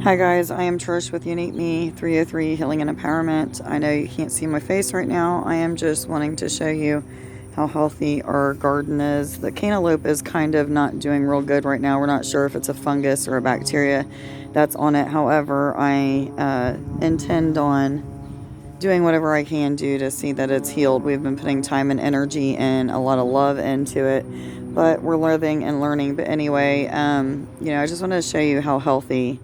Hi guys, I am Trish with Unique Me 303 Healing and Empowerment. I know you can't see my face right now. I am just wanting to show you how healthy our garden is. The cantaloupe is kind of not doing real good right now. We're not sure if it's a fungus or a bacteria that's on it. However, I intend on doing whatever I can do to see that it's healed. We've been putting time and energy and a lot of love into it, but we're living and learning. But anyway, I just wanted to show you how healthy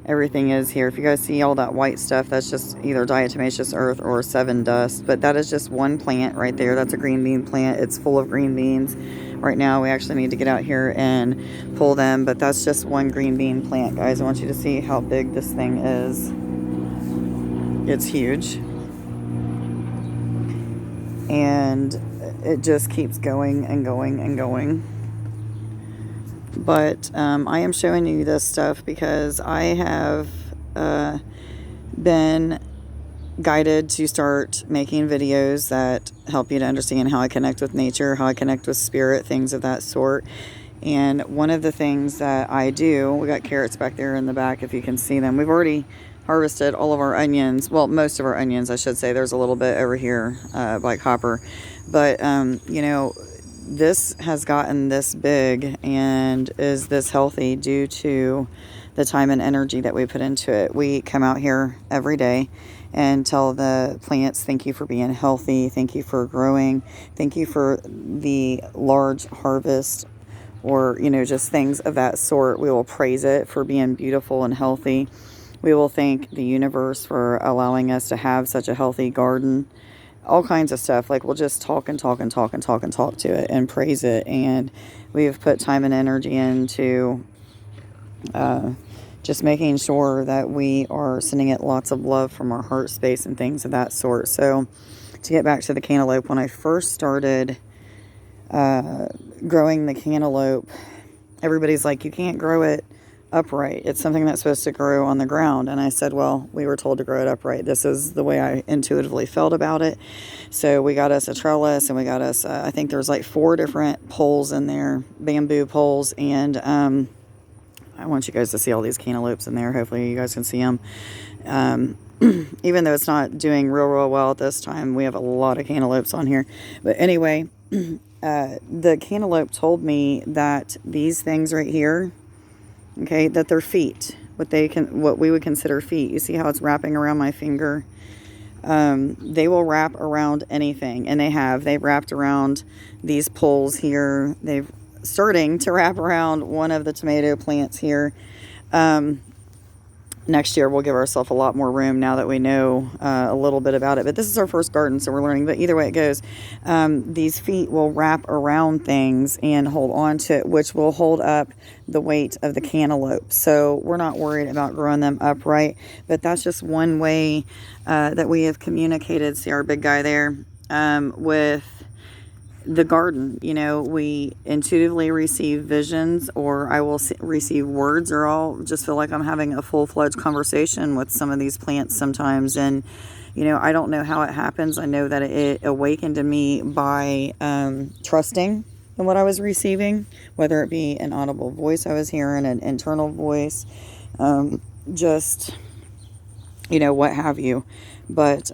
everything is here. If you guys see all that white stuff, that's just either diatomaceous earth or seven dust. But that is just one plant right there. That's a green bean plant. It's full of green beans. Right now, we actually need to get out here and pull them. But that's just one green bean plant, guys. I want you to see how big this thing is. It's huge. And it just keeps going and going and going. But I am showing you this stuff because I have been guided to start making videos that help you to understand how I connect with nature, how I connect with spirit, things of that sort. And one of the things that I do, we got carrots back there in the back if you can see them. We've already harvested all of our onions. Well, most of our onions, I should say. There's a little bit over here by Copper. But, this has gotten this big and is this healthy due to the time and energy that we put into it. We come out here every day and tell the plants, thank you for being healthy, thank you for growing, thank you for the large harvest, or just things of that sort. We will praise it for being beautiful and healthy. We will thank the universe for allowing us to have such a healthy garden. All kinds of stuff. Like, we'll just talk and talk and talk and talk and talk to it and praise it. And we have put time and energy into just making sure that we are sending it lots of love from our heart space and things of that sort. So to get back to the cantaloupe, when I first started growing the cantaloupe, everybody's like, you can't grow it upright. It's something that's supposed to grow on the ground. And I said, well, we were told to grow it upright. This is the way I intuitively felt about it. So we got us a trellis, and we got us, I think there's like 4 different poles in there, bamboo poles. And I want you guys to see all these cantaloupes in there. Hopefully you guys can see them. Even though it's not doing real well at this time, we have a lot of cantaloupes on here. But anyway, the cantaloupe told me that these things right here, okay, that they're feet, what we would consider feet. You see how it's wrapping around my finger? They will wrap around anything, and they've wrapped around these poles here. They've starting to wrap around one of the tomato plants here. Next year we'll give ourselves a lot more room now that we know a little bit about it. But this is our first garden, so we're learning. But either way it goes, these feet will wrap around things and hold on to it, which will hold up the weight of the cantaloupe. So we're not worried about growing them upright. But that's just one way that we have communicated, see our big guy there, with the garden. We intuitively receive visions, or I will receive words, or I'll just feel like I'm having a full-fledged conversation with some of these plants sometimes. And I don't know how it happens. I know that it awakened in me by trusting in what I was receiving, whether it be an audible voice I was hearing, an internal voice, just what have you. But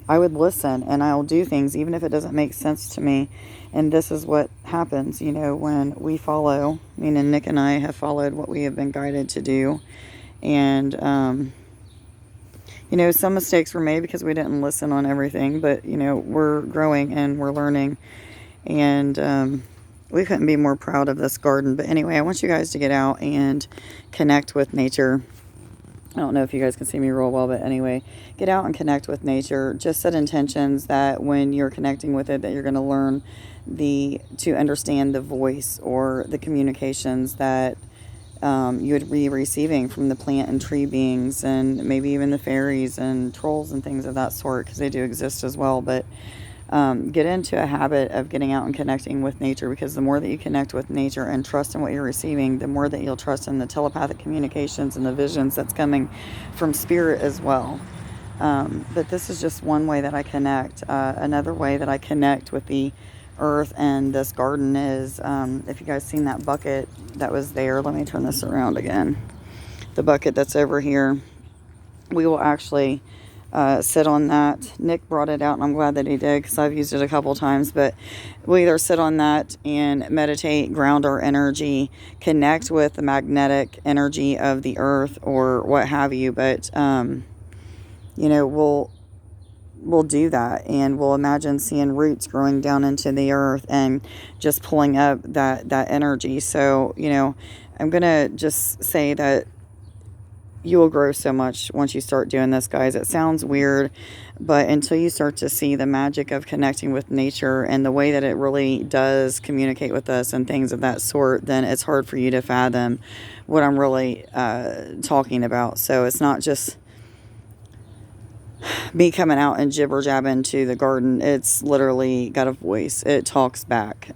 I would listen, and I'll do things even if it doesn't make sense to me. And this is what happens, when we follow. Meaning Nick and I have followed what we have been guided to do. And, some mistakes were made because we didn't listen on everything. But, we're growing and we're learning. And we couldn't be more proud of this garden. But anyway, I want you guys to get out and connect with nature. I don't know if you guys can see me real well, but anyway, get out and connect with nature. Just set intentions that when you're connecting with it, that you're going to learn to understand the voice or the communications that you would be receiving from the plant and tree beings, and maybe even the fairies and trolls and things of that sort, because they do exist as well. But get into a habit of getting out and connecting with nature, because the more that you connect with nature and trust in what you're receiving, the more that you'll trust in the telepathic communications and the visions that's coming from spirit as well. But this is just one way that I connect. Another way that I connect with the earth and this garden is, if you guys seen that bucket that was there, let me turn this around again. the bucket that's over here. We will actually sit on that. Nick brought it out, and I'm glad that he did, because I've used it a couple times. But we either sit on that and meditate, ground our energy, connect with the magnetic energy of the earth, or what have you. But you know, we'll do that, and we'll imagine seeing roots growing down into the earth and just pulling up that energy. So, you know, I'm gonna just say that you will grow so much once you start doing this, guys. It sounds weird, but until you start to see the magic of connecting with nature and the way that it really does communicate with us and things of that sort, then it's hard for you to fathom what I'm really talking about. So it's not just me coming out and jibber jabbing to the garden. It's literally got a voice. It talks back.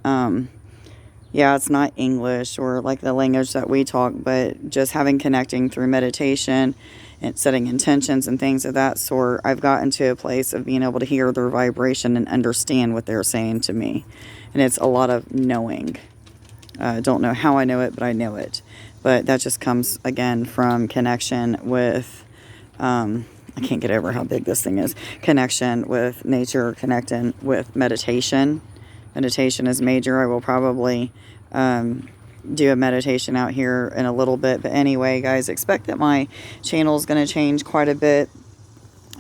Yeah, it's not English or like the language that we talk, but just connecting through meditation and setting intentions and things of that sort, I've gotten to a place of being able to hear their vibration and understand what they're saying to me. And it's a lot of knowing. I don't know how I know it, but I know it. But that just comes, again, from connection with, I can't get over how big this thing is, connection with nature, connecting with meditation. Meditation is major. I will probably do a meditation out here in a little bit. But anyway, guys, expect that my channel is going to change quite a bit.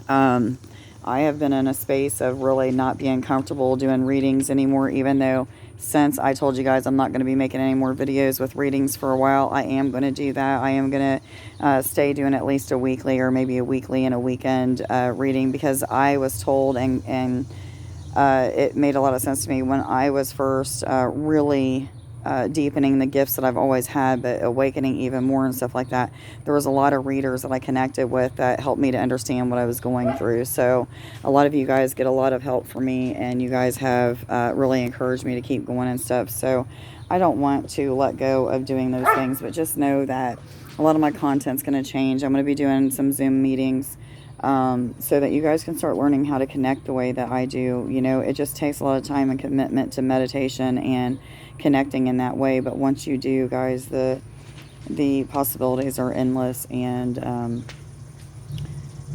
I have been in a space of really not being comfortable doing readings anymore, even though since I told you guys I'm not going to be making any more videos with readings for a while, I am going to do that. I am going to stay doing at least a weekly, or maybe a weekly and a weekend reading, because I was told, and it made a lot of sense to me when I was first really deepening the gifts that I've always had, but awakening even more and stuff like that. There was a lot of readers that I connected with that helped me to understand what I was going through. So a lot of you guys get a lot of help from me, and you guys have really encouraged me to keep going and stuff. So I don't want to let go of doing those things, but just know that a lot of my content's going to change. I'm going to be doing some Zoom meetings so that you guys can start learning how to connect the way that I do. You know, it just takes a lot of time and commitment to meditation and connecting in that way. But once you do, guys, the possibilities are endless, and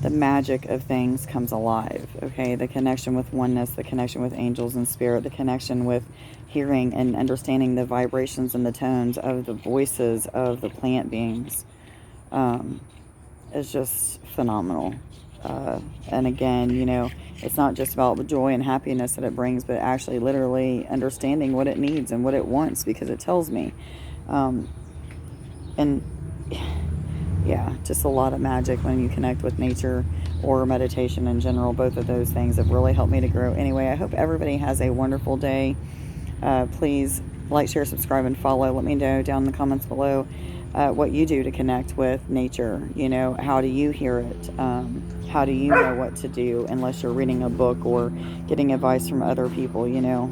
the magic of things comes alive. Okay, the connection with oneness, the connection with angels and spirit, the connection with hearing and understanding the vibrations and the tones of the voices of the plant beings is just phenomenal. And again, you know, it's not just about the joy and happiness that it brings, but actually literally understanding what it needs and what it wants, because it tells me. And yeah, just a lot of magic when you connect with nature or meditation in general. Both of those things have really helped me to grow. Anyway, I hope everybody has a wonderful day. Please like, share, subscribe, and follow. Let me know down in the comments below what you do to connect with nature. You know, how do you hear it? How do you know what to do, unless you're reading a book or getting advice from other people? You know,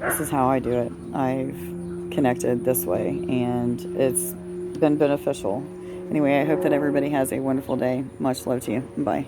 this is how I do it. I've connected this way, and it's been beneficial. Anyway, I hope that everybody has a wonderful day. Much love to you. Bye.